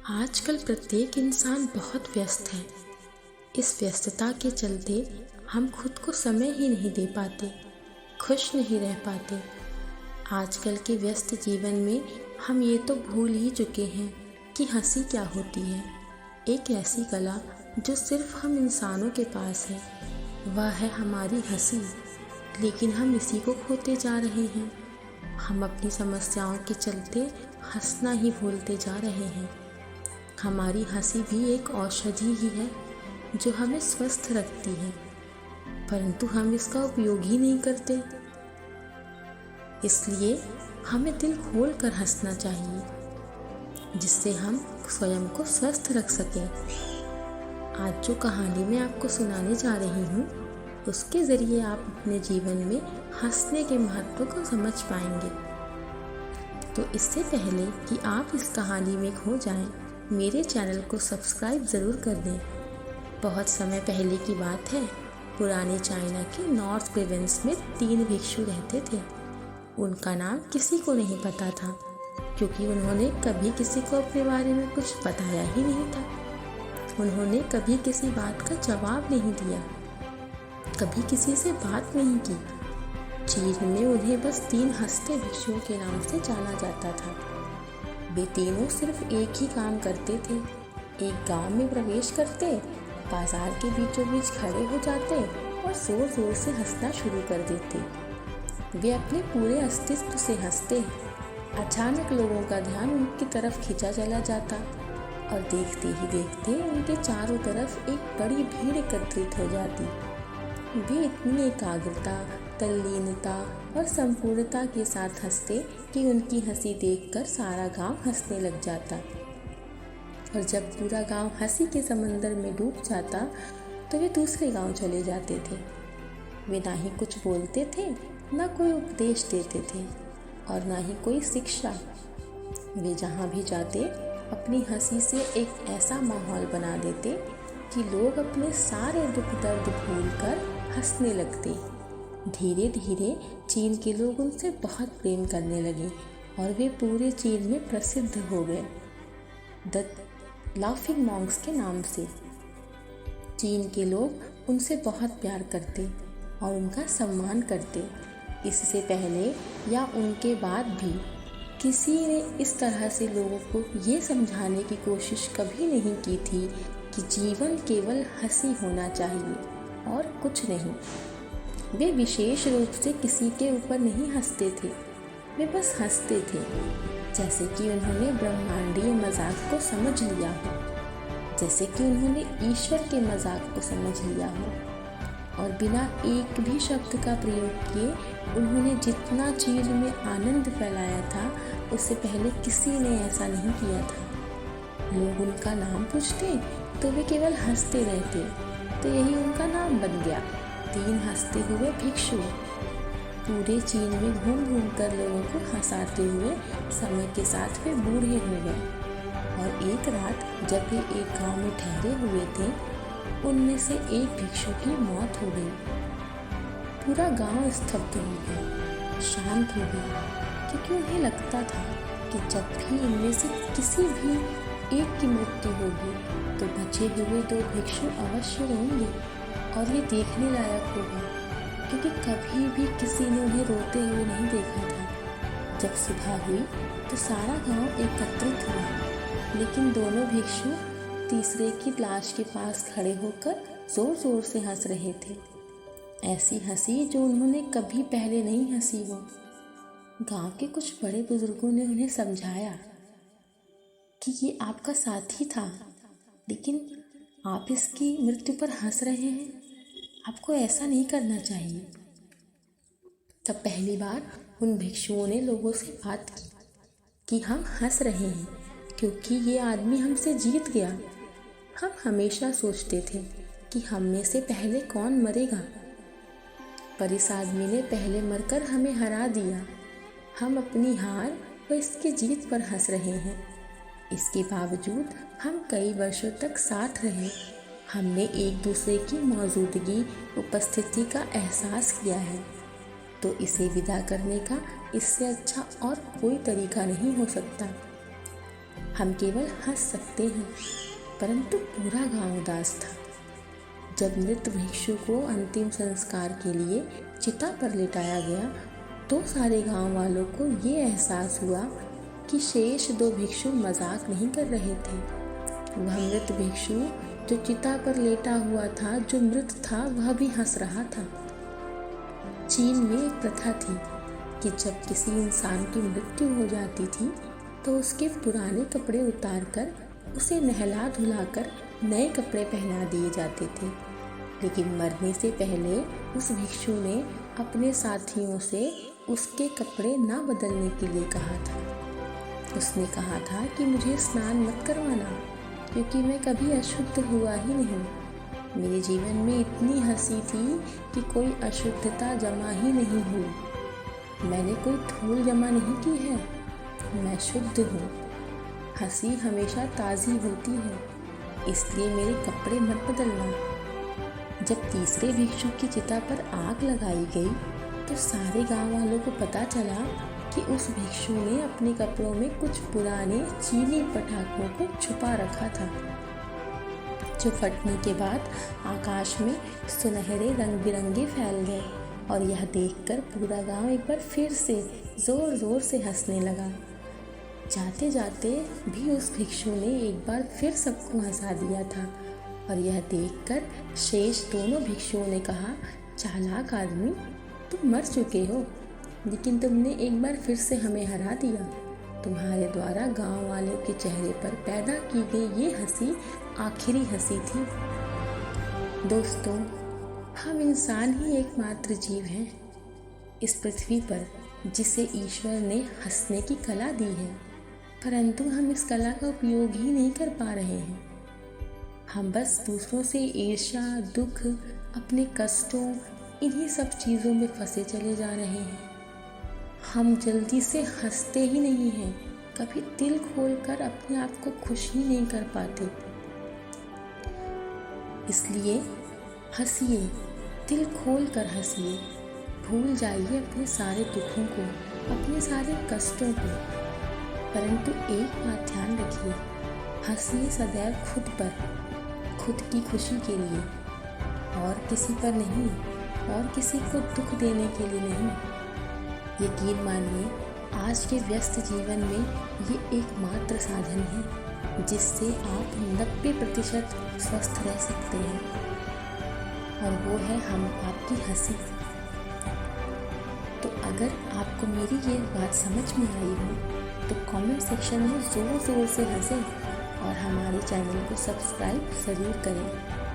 आजकल प्रत्येक इंसान बहुत व्यस्त है। इस व्यस्तता के चलते हम खुद को समय ही नहीं दे पाते, खुश नहीं रह पाते। आजकल के व्यस्त जीवन में हम ये तो भूल ही चुके हैं कि हंसी क्या होती है। एक ऐसी कला जो सिर्फ हम इंसानों के पास है, वह है हमारी हंसी। लेकिन हम इसी को खोते जा रहे हैं। हम अपनी समस्याओं के चलते हंसना ही भूलते जा रहे हैं। हमारी हंसी भी एक औषधि ही है जो हमें स्वस्थ रखती है, परंतु हम इसका उपयोग ही नहीं करते। इसलिए हमें दिल खोल कर हंसना चाहिए, जिससे हम स्वयं को स्वस्थ रख सकें। आज जो कहानी मैं आपको सुनाने जा रही हूँ, उसके ज़रिए आप अपने जीवन में हंसने के महत्व को समझ पाएंगे। तो इससे पहले कि आप इस कहानी में खो जाएं, मेरे चैनल को सब्सक्राइब ज़रूर कर दें। बहुत समय पहले की बात है, पुराने चाइना के नॉर्थ प्रोविंस में 3 भिक्षु रहते थे। उनका नाम किसी को नहीं पता था, क्योंकि उन्होंने कभी किसी को अपने बारे में कुछ बताया ही नहीं था। उन्होंने कभी किसी बात का जवाब नहीं दिया, कभी किसी से बात नहीं की। चीन में उन्हें बस 3 हंसते भिक्षुओं के नाम से जाना जाता था। वे तीनों सिर्फ एक ही काम करते थे। एक गांव में प्रवेश करते, बाजार के बीचों बीच खड़े हो जाते और जोर जोर से हंसना शुरू कर देते। वे अपने पूरे अस्तित्व से हंसते। अचानक लोगों का ध्यान उनकी तरफ खींचा चला जाता और देखते ही देखते उनके चारों तरफ एक बड़ी भीड़ एकत्रित हो जाती। वे इतनी एकाग्रता, तल्लीनता और संपूर्णता के साथ हंसते कि उनकी हंसी देखकर सारा गांव हंसने लग जाता। और जब पूरा गांव हंसी के समंदर में डूब जाता, तो वे दूसरे गांव चले जाते थे। वे ना ही कुछ बोलते थे, ना कोई उपदेश देते थे और ना ही कोई शिक्षा। वे जहाँ भी जाते, अपनी हंसी से एक ऐसा माहौल बना देते कि लोग अपने सारे दुख दर्द भूलकर हंसने लगते। धीरे धीरे चीन के लोग उनसे बहुत प्रेम करने लगे और वे पूरे चीन में प्रसिद्ध हो गए, द लाफिंग मॉन्क्स के नाम से। चीन के लोग उनसे बहुत प्यार करते और उनका सम्मान करते। इससे पहले या उनके बाद भी किसी ने इस तरह से लोगों को ये समझाने की कोशिश कभी नहीं की थी कि जीवन केवल हंसी होना चाहिए और कुछ नहीं। वे विशेष रूप से किसी के ऊपर नहीं हंसते थे, वे बस हंसते थे, जैसे कि उन्होंने ब्रह्मांडीय मजाक को समझ लिया हो, जैसे कि उन्होंने ईश्वर के मजाक को समझ लिया हो। और बिना एक भी शब्द का प्रयोग किए उन्होंने जितना चीन में आनंद फैलाया था, उससे पहले किसी ने ऐसा नहीं किया था। लोग उनका नाम पूछते तो वे केवल हंसते रहते, तो यही उनका नाम बन गया, 3 हंसते हुए भिक्षु। पूरे चीन में घूम घूम कर लोगों को हंसाते हुए समय के साथ वे बूढ़े हो गए। और एक रात जब वे एक गांव में ठहरे हुए थे, उनमें से एक भिक्षु की मौत हो गई। पूरा गांव स्तब्ध हो गया, शांत हो गया, क्योंकि उन्हें लगता था कि जब भी इनमें से किसी भी एक की मृत्यु होगी, तो बचे हुए 2 भिक्षु अवश्य रोएंगे और ये देखने लायक होगा, क्योंकि कभी भी किसी ने उन्हें रोते हुए नहीं देखा था। जब सुबह हुई तो सारा गांव एकत्रित हुआ, लेकिन दोनों भिक्षु तीसरे की लाश के पास खड़े होकर जोर जोर से हंस रहे थे। ऐसी हंसी जो उन्होंने कभी पहले नहीं हंसी हो। गांव के कुछ बड़े बुजुर्गों ने उन्हें समझाया कि ये आपका साथी था, लेकिन आप इसकी मृत्यु पर हंस रहे हैं, आपको ऐसा नहीं करना चाहिए। तब पहली बार उन भिक्षुओं ने लोगों से बात की कि हम हंस रहे हैं क्योंकि ये आदमी हमसे जीत गया। हम हमेशा सोचते थे कि हम में से पहले कौन मरेगा, पर इस आदमी ने पहले मरकर हमें हरा दिया। हम अपनी हार व इसकी जीत पर हंस रहे हैं। इसके बावजूद हम कई वर्षों तक साथ रहे। हमने एक दूसरे की मौजूदगी, उपस्थिति का एहसास किया है, तो इसे विदा करने का इससे अच्छा और कोई तरीका नहीं हो सकता। हम केवल हंस सकते हैं, परंतु पूरा गांव उदास था। जब मृत भिक्षु को अंतिम संस्कार के लिए चिता पर लिटाया गया तो सारे गांव वालों को ये एहसास हुआ कि शेष 2 भिक्षु मजाक नहीं कर रहे थे। वह मृत भिक्षु जो चिता पर लेटा हुआ था, जो मृत था, वह भी हंस रहा था। चीन में एक प्रथा थी कि जब किसी इंसान की मृत्यु हो जाती थी तो उसके पुराने कपड़े उतारकर उसे नहला धुलाकर नए कपड़े पहना दिए जाते थे। लेकिन मरने से पहले उस भिक्षु ने अपने साथियों से उसके कपड़े ना बदलने के लिए कहा था। उसने कहा था कि मुझे स्नान मत करवाना, क्योंकि मैं कभी अशुद्ध हुआ ही नहीं। मेरे जीवन में इतनी हंसी थी कि कोई अशुद्धता जमा ही नहीं हुई। मैंने कोई धूल जमा नहीं की है, मैं शुद्ध हूँ। हंसी हमेशा ताज़ी होती है, इसलिए मेरे कपड़े मत बदलना। जब तीसरे भिक्षु की चिता पर आग लगाई गई तो सारे गांव वालों को पता चला कि उस भिक्षु ने अपने कपड़ों में कुछ पुराने चीनी पटाखों को छुपा रखा था, जो फटने के बाद आकाश में सुनहरे रंग बिरंगे फैल गए। और यह देखकर पूरा गांव एक बार फिर से ज़ोर ज़ोर से हंसने लगा। जाते जाते भी उस भिक्षु ने एक बार फिर सबको हंसा दिया था। और यह देखकर शेष दोनों भिक्षुओं ने कहा, चालाक आदमी, तुम मर चुके हो, लेकिन तुमने एक बार फिर से हमें हरा दिया। तुम्हारे द्वारा गांव वालों के चेहरे पर पैदा की गई ये हंसी आखिरी हंसी थी। दोस्तों, हम इंसान ही एकमात्र जीव हैं इस पृथ्वी पर जिसे ईश्वर ने हंसने की कला दी है, परंतु हम इस कला का उपयोग ही नहीं कर पा रहे हैं। हम बस दूसरों से ईर्ष्या, दुख, अपने कष्टों, इन्हीं सब चीज़ों में फंसे चले जा रहे हैं। हम जल्दी से हंसते ही नहीं हैं, कभी दिल खोलकर अपने आप को खुश ही नहीं कर पाते। इसलिए हंसिए, दिल खोल कर हंसिए, भूल जाइए अपने सारे दुखों को, अपने सारे कष्टों को। परंतु एक बात ध्यान रखिए, हंसिए सदैव खुद पर, खुद की खुशी के लिए, और किसी पर नहीं, और किसी को दुख देने के लिए नहीं। यकीन मानिए, आज के व्यस्त जीवन में ये एकमात्र साधन है जिससे आप 90% स्वस्थ रह सकते हैं, और वो है हम आपकी हंसी। तो अगर आपको मेरी ये बात समझ में आई हो तो कमेंट सेक्शन में ज़ोर ज़ोर से हंसें और हमारे चैनल को सब्सक्राइब ज़रूर करें।